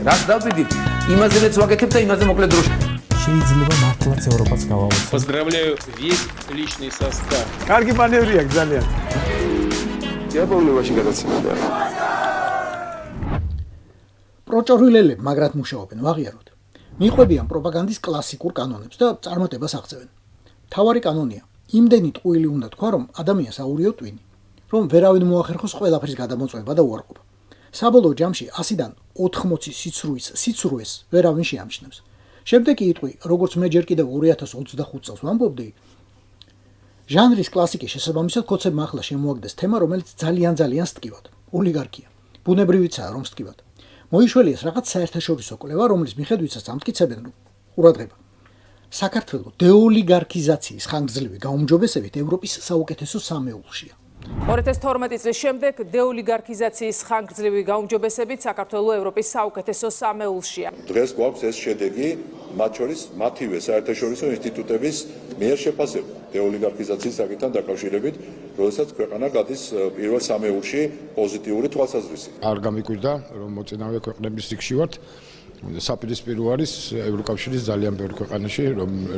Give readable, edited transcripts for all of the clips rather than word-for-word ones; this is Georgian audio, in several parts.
რას დავდივით, იმაზეც ვაკეთებ და იმაზე მოკლედ დროში. შეიძლება მართლაც ევროპას გავავოცოთ. Поздравляю весь личный состав. კარგი მანევრია ძალიან. დიაბოლოვაში გადაცემდა. პროჭორვილელები მაგრად მუშაობენ, ვაღიაროთ. მიყვებიან პროპაგანდის კლასიკურ კანონებს და წარმატებას აღწევენ. თავარი კანონია, იმდენი ტყუილი უნდა თქვა, რომ ადამიანს აურიო ტვინი, რომ ვერავინ მოახერხოს ყველაფრის გადამოწმება და უარყოფა. საბოლოო ჯამში 100-დან 80 სიცრუეს ვერავინ შეამჩნევს. შემდეგ კი იტყვი, როგორც მე ჯერ კიდევ 2025 წელს ვამბობდი, ჟანრის კლასიკის შესაბამისად კოცებმა ახლა შემოაგდეს თემა, რომელიც ძალიან სტკივად, ოლიგარქია. ბუნებრივიცაა, რომ სტკივად. მოიშველიეს რაღაც საერთაშორისო კვლევა, რომლის მიხედვითაც ამტკიცებენ, რომ ყურადღება. საქართველო დეოლიგარქიზაციის ხანგრძლივი გაუმჯობესებით ევროპის საუკეთესო სამეულშია. 2012 წლის შემდეგ დეოლიგარქიზაციის ხანგრძლივი გაუმჯობესებით საქართველო ევროპის საუკეთესო სამეულშია. დღეს გვაქვს ეს შედეგი, მათ შორის მათივე საერთაშორისო ინსტიტუტების მიერ შეფასება დეოლიგარქიზაციის საკითხთან დაკავშირებით, როდესაც ქვეყანა გადის პირველ სამეულში პოზიტიური თვალსაზრისით. არ გამიკვირდა, რომ მოწინავე ქვეყნების რიგში ვართ. საპირისპირო არის ევროკავშირის ძალიან ბევრ ქვეყანაში,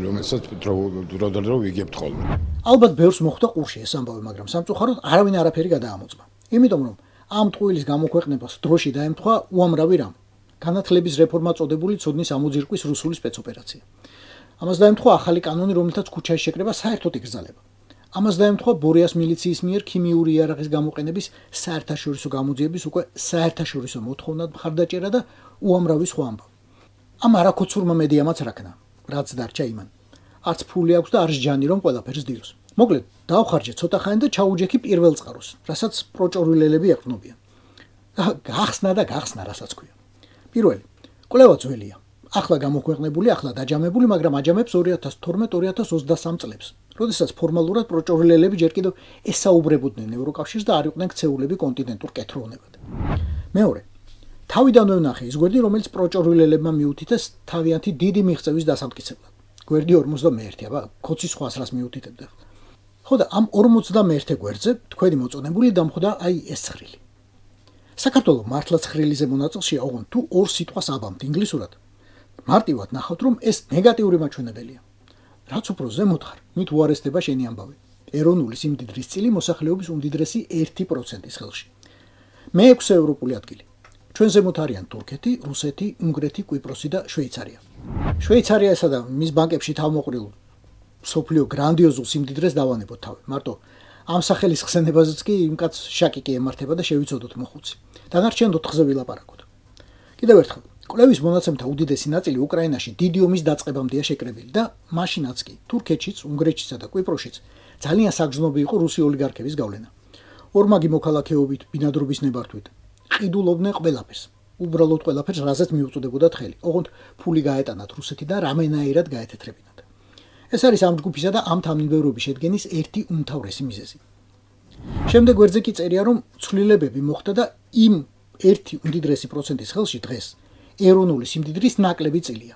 რომელსაც დრო ვიგებთ ხოლმე. ალბათ ბევრს მოხვდა ყურში ეს ამბავი, მაგრამ სამწუხაროდ არავინ არაფერი გადაამოწმა. იმიტომ რომ ამ ტყუილის გამოქვეყნებას დროში დაემთხვა უამრავი რამ. განათლების რეფორმა წოდებული ცოდნის ამოძირკვის რუსული სპეცოპერაცია. ამას დაემთხვა ახალი კანონი, რომელთაც ქუჩაში შეკრება საერთოდ იგრძელება. ამას დაემთხვა ბორიას მილიციის მიერ ქიმიური იარაღის გამოყენების საერთაშორისო გამოძიების უკვე საერთაშორისო მოთხოვნად მხარდაჭერა და უამრავი სხვა ამბავი. ამ არაქოცურმა მედიამაც რაკნა, რაც დარჩა იმან. არც ფული აქვს და არც ჯანი რომ ყველაფერს დიოს. მოკლედ, დავხარჯე ცოტა ხანი და ჩაუჯექი პირველ წყაროს, რასაც პროჭორვილელები ეყრდნობიან. გახსნა, რასაც ქვია. პირველი, კვლევა ძველია. ახლა გამოქვეყნებული, ახლა დაჯამებული, მაგრამ აჯამებს 2012-2023 წლებს. როდესაც ფორმალურად პროჭორვილელები ჯერ კიდევ ესაუბრებოდნენ ევროკავშირს და არ იყვნენ ქცეულები კონტინენტურ კეთროვნებად. მეორე, თავიდანვე ვნახე ის გვერდი, რომელიც პროჭორვილელებმა მიუთითეს თავიანთი დიდი მიღწევის დასამტკიცებლად. გვერდი 51, აბა, ქოცის სხვას რას მიუთითებდა. ხო და ამ 51 გვერდზე თქვენი მოწონებული დამხვდა აი ეს ცხრილი. საქართველო მართლაც ცხრილიზე მონაწილეშია, ოღონდ თუ ორ სიტყვას აბამთ ინგლისურად. მარტივად ნახავთ, რომ ეს ნეგატიური მაჩვენებელია. რაც უფრო ზემოთ ხარ, მით უარესდება შენი ამბავი. ეროვნული სიმდიდრის წილი მოსახლეობის უმდიდრესი 1%-ის ხელში. მე-6 ევროპული ადგილი. ჩვენ ზემოთ არიან თურქეთი, რუსეთი, უნგრეთი, კვიპროსი და შვეიცარია. შვეიცარიასა და მის ბანკებში თავმოყრილ სოფლიო გრანდიოზულ სიმდიდრეს დავანებოთ თავი. მარტო ამ სახელის ხსენებაზეც კი იმ კაც შაკი კი ემართება და შევიცოდოთ მოხუცი. დანარჩენ 4-ზე ვილაპარაკოთ. კიდევ ერთხელ, კვლევის მონაცემთა უდიდესი ნაწილი უკრაინაში დიდი ომის დაწყებამდეა შეკრებილი და მაშინაც კი თურქეთშიც, უნგრეთშიც და კვიპროსშიც ძალიან საგრძნობი იყო რუსი ოლიგარქების გავლენა. ორმაგი მოქალაქეობით, ბინადრობის ნებართვით ყიდულობდნენ ყველაფერს. უბრალოდ ყველაფერს, რაზეც მიუწვდებოდათ ხელი. ოღონდ ფული გაეტანათ რუსეთი და რამენაირად გაეთეთრებინათ. ეს არის ამ ჯგუფისა და ამ თანმიმდევრობის შედგენის ერთი უმთავრესი მიზეზი. შემდეგ გვერდზე კი წერია, რომ ცვლილებები მოხდა და იმ 1% ხელში დღეს ეროვნული სიმდიდრის ნაკლები წილია.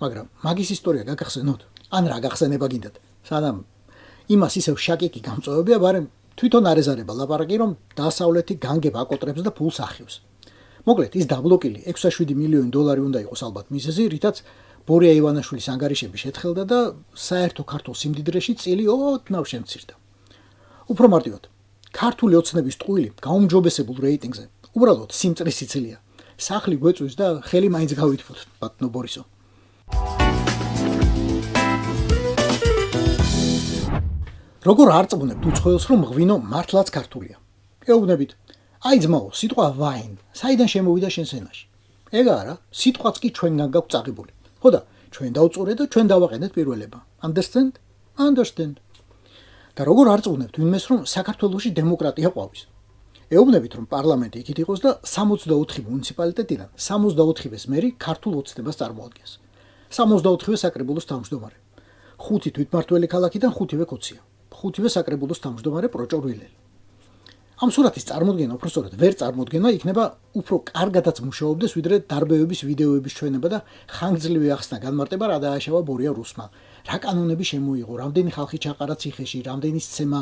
მაგრამ მაგის ისტორია გაგახსენოთ? ან რა გახსენება გინდათ? სანამ იმას ისევ შაკიკი გამწვევებია, ბარემ თვითონ არეზარება ლაპარაკი, რომ დასავლეთი განგებ აკოტრებს და ფულს ახევს. მოკლედ, ის დაბლოკილი 6,7 მილიონი დოლარი უნდა იყოს ალბათ მიზეზი, რითაც ბორია ივანაშვილის ანგარიშები შეთხელდა და საერთო ქართულ სიმდიდრეში წილი ოდნავ შემცირდა. უფრო მარტივად, ქართული ოცნების ტყუილი გაუმჯობესებულ რეიტინგზე უბრალოდ სიმწრის სიცილია. სახლი გვეწვის და ხელი მაინც გავითფოთ, ბატონო ბორისო. როგორ არწმუნებთ უცხოელს, რომ ღვინო მართლაც ქართულია? ეუბნებით, აი ძმაო, სიტყვა ვაინ, საიდან შემოვიდა შენს ენაში? ეგ არა, სიტყვაც კი ჩვენგან გაქვს წაღებული. ხო და ჩვენ დავწურეთ და ჩვენ დავაყენეთ პირველება. Understand? და როგორ არწმუნებთ ვინმეს, რომ საქართველოში დემოკრატია ყვავის? ეუბნებით, რომ პარლამენტი იქით იყოს და 64 მუნიციპალიტეტიდან 64-ის მერი ქართულ ოცნებას წარმოადგენს. 64-ვე საკრებულოს თავმჯდომარე. 5 თვითმმართველი ქალაქიდან 5-ვე კოცია. 5-ვე საკრებულოს თავმჯდომარე პროჭორვილელი. ამ სურათის წარმოდგენა უბრალოდ ვერ წარმოდგენა იქნება უფრო კარგადაც მუშაობდეს, ვიდრე დარბევების ვიდეოების ჩვენება და ხანგრძლივი ახსნა განმარტება რა დააშავა ბორია რუსმა. რა კანონები შემოიღო, რამდენი ხალხი ჩაყარა ციხეში, რამდენი სცემა,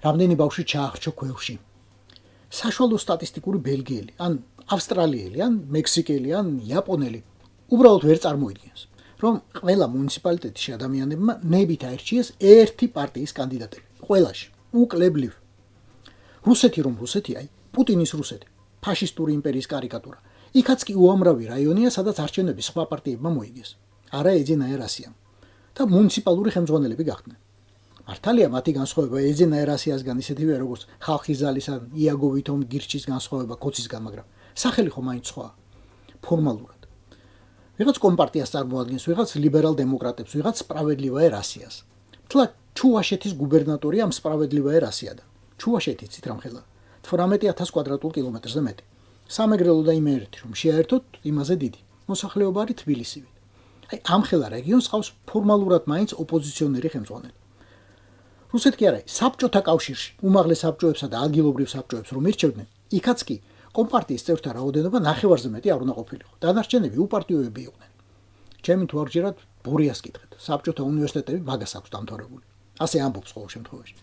რამდენი ბავშვი ჩაახრჩო ქვევრში. საშუალო სტატისტიკური ბელგიელი, ან ავსტრალიელი ან მექსიკელი ან იაპონელი უბრალოდ ვერ წარმოიდგენს, რომ ყველა მუნიციპალიტეტის ადამიანებმა ნებით აირჩიეს ერთი პარტიის კანდიდატები. ყველაში, უკლებლივ. რუსეთი რომ რუსეთი, აი, პუტინის რუსეთი, ფაშისტური იმპერიის კარიკატურა. იქაც კი უამრავი რაიონია, სადაც არჩევნები სხვა პარტიებმა მოიგეს. არა ეძინაერ ასიამ. და მუნიციპალური ხელმძღვანელები გახდნენ. მართალია მათი განსხვავება ეძინაერ ასიასგან ისეთივეა, როგორც ხალხის ზალის ან იაგო ვითომ გირჩის განსხვავება კოცისგან, მაგრამ სახელი ხო მაინც სხვაა. ფორმალურად. ვიღაც კომპარტიას წარმოადგენს, ვიღაც ლიბერალ-დემოკრატებს, ვიღაც სპრავედლივაერ ასიას. თლა ჩუვაშეთის გუბერნატორი ამ სპრავედლივაერ ასიადან. ჩუვაშეთი ცით რამხელა 18000 კვადრატულ კილომეტრზე მეტი. სამეგრელო და იმერეთი რომ შეაერთოთ, იმაზე დიდი. მოსახლეობა არის თბილისივით. აი ამ ხელა რეგიონს ყავს ფორმალურად მაინც ოპოზიციონერი ხელმძღვანელი. რუსეთი არა, საბჭოთა კავშირში უმაღლეს საბჭოებსა და ადგილობრივ საბჭოებს რომ ირჩევდნენ, იქაც კი კომპარტიის წევრთა რაოდენობა ნახევარზე მეტი არ უნდა ყოფილიყო. დანარჩენები უპარტიოები იყვნენ. ჩემი თუ არ გჯერათ ბურიას კითხეთ. საბჭოთა უნივერსიტეტები მაგას აქვს დამთავრებული. ასე ამბობს ყოველ შემთხვევაში.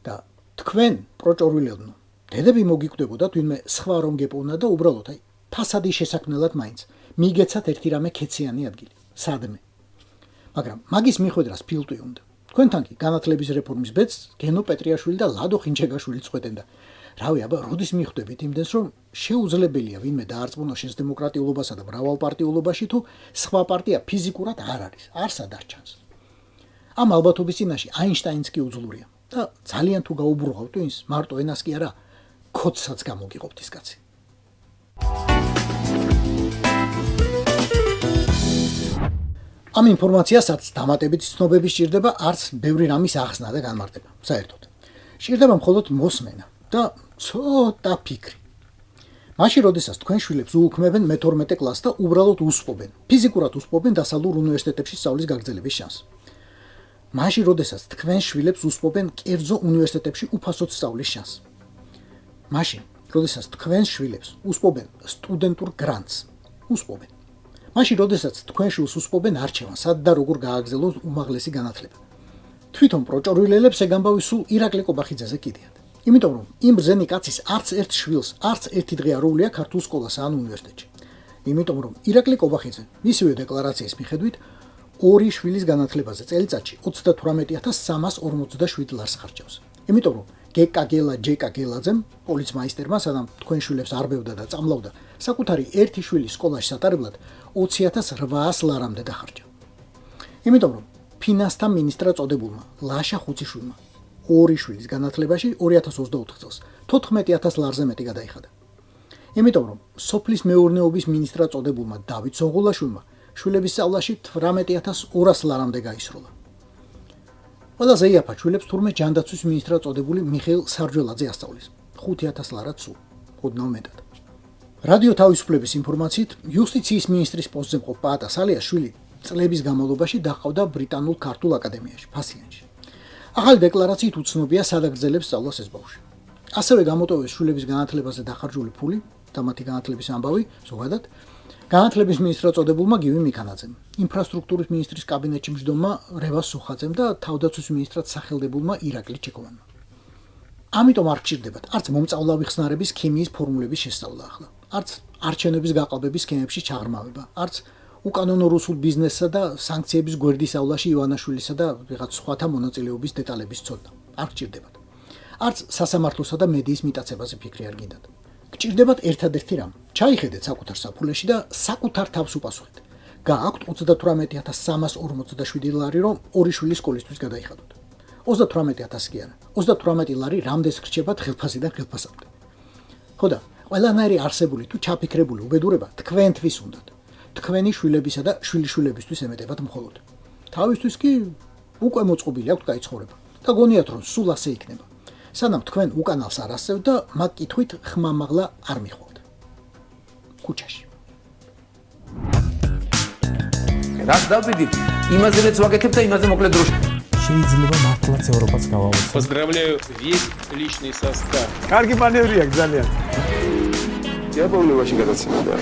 და თქვენ პროჭორვილებნო, დედები მოგიკვდებოდათ ვინმე სხვა რომ გეპოვნა და უბრალოდ აი ფასადის შესაქმნელად მაინც მიგეცათ ერთი რამე ქეციანი ადგილი. სადმე. მაგრამ მაგის მიხვედრას ფილტვი უნდა. თქვენთან კი განათლების რეფორმის ბედს გენო პეტრიაშვილი და ლადო ხინჩეგაშვილი წყვეტენ და რავი, აბა, როდის მიხვდებით იმდენს, რომ შეუძლებელია ვინმე დაარწმუნოს შენს დემოკრატიულობასა და მრავალპარტიულობაში თუ სხვა პარტია ფიზიკურად არ არის, არსად არ ჩანს. ამ ალბათობის წინაშე აინშტაინს კი უძლურია და ძალიან თუ გაუბრუღავთ ვინს, მარტო ენას კი არა, ქოდსაც გამოგიყოფთ ის კაცი. ამ ინფორმაციასაც დამატებითი ცნობები სჭირდება, არც ბევრი რამის ახსნა და განმარტება. საერთოდ. სჭირდება მხოლოდ მოსმენა და ცოტა ფიქრი. მაშინ, როდესაც თქვენ შვილებს უუქმებენ მე-12 კლასს და უბრალოდ უსპობენ, ფიზიკურად უსპობენ დასავლურ უნივერსიტეტებში სწავლის გაგრძელების შანსს. მაშინ, როდესაც თქვენ შვილებს უსპობენ კერძო უნივერსიტეტებში უფასოდ სწავლის შანსს. მაშინ, როდესაც თქვენ შვილებს უსპობენ სტუდენტურ გრანტს, უსპობენ. მაშინ, როდესაც თქვენ შვილს უსპობენ არჩევანს, სად და როგორ გააგრძელოს უმაღლესი განათლება. თვითონ პროჭორვილელებს ეგ ამბავი სულ ირაკლი კობახიძეზე კიდიათ. იმიტომ რომ იმ ბრძენი კაცის არც ერთ შვილს, არც ერთი დღე არ უვლია ქართულ სკოლასა ან უნივერსიტეტში. იმიტომ რომ ირაკლი კობახიძე მისივე დეკლარაციის მიხედვით 2 შვილის განათლებაზე წელიწადში 38347 ლარს ხარჯავს. იმიტომ რომ გეკაგელა ჯეკაგელაძემ პოლიცმაისტერმა სანამ თქვენ შვილებს არბევდა და წამლავდა საკუთარი ერთი შვილის სკოლაში სატარებლად 20800 ლარამდე დახარჯა. იმიტომ რომ ფინანსთა მინისტრად წოდებულმა ლაშა ხუციშვილმა 2 შვილის განათლებაში 2024 წელს 14000 ლარზე მეტი გადაიხადა. იმიტომ რომ სოფლის მეურნეობის მინისტრად წოდებულმა დავით სონღულაშვილმა შვილების სწავლაში 18200 ლარამდე გაისროლა. ყველაზე იაფად შვილებს თურმე ჯანდაცვის მინისტრად წოდებული მიხეილ სარჯველაძე ასწავლის 5000 ლარად სულ, ოდნავ მეტად. რადიო თავისუფლების ინფორმაციით, იუსტიციის მინისტრის პოსტზე მყოფ პაატა სალიას შვილი წლების განმავლობაში დაჰყავდა ბრიტანულ ქართულ აკადემიაში, ფასიანში. ახალი დეკლარაციით უცნობია სად აგრძელებს სწავლას ეს ბავშვი. ასევე გამოტოვეს შვილების განათლებაზე დახარჯული ფული და მათი განათლების ამბავი, ზოგადად, განათლების მინისტრად წოდებულმა გივი მიქანაძემ, ინფრასტრუქტურის მინისტრის კაბინეტში მჯდომმა რევას სუხაძემ და თავდაცვის მინისტრად სახელდებულმა ირაკლი ჩეკოვანმა. ამიტომ არ გჭირდებათ არც მომწავლავი ხსნარების ქიმიის ფორმულების შესწავლა ახლა, არც არჩევნების გაყალბების სქემებში ჩაღრმავება, არც უკანონო რუსულ ბიზნესსა და სანქციების გვერდის ავლაში ივანაშვილისა და ვიღაც სხვათა მონაწილეობის დეტალების ცოდნა. არ გჭირდებათ. არც სასამართლოსა და მედიის მიტაცებაზე ფიქრი არ გინდათ. გჭირდებათ ერთადერთი რამ. ჩაიხედეთ საკუთარ საფულეში და საკუთარ თავს უპასუხეთ. გააქვთ 38347 ლარი, რომ 2 შვილის სკოლისთვის გადაიხადოთ. 38000 კი არა. 38 ლარი რამდენს რჩებათ ხელფასიდან ხელფასამდე. ხო და ყველანაირი არსებული თუ ჩაფიქრებული უბედურება თქვენთვის უნდათ. თქვენი შვილებისა და შვილიშვილებისთვის ემეტებათ მხოლოდ. თავისთვის კი უკვე მოწყობილი აქვთ კაი ცხოვრება და გონიათ რომ სულ ასე იქნება. სანამ თქვენ უკანალს არ ასწევთ და მათ კითხვით ხმამაღლა არ მიხვალთ. ქუჩაში. რას დავიდით? იმაზე მეც ვაკეთებ და იმაზე მოკლედ დროში. შეიძლება მართლაც ევროპაც გავაუწყოთ. Поздравляю весь личный состав. კარგი მანევრია ძალიან. იაპონიაში გადაცემდა.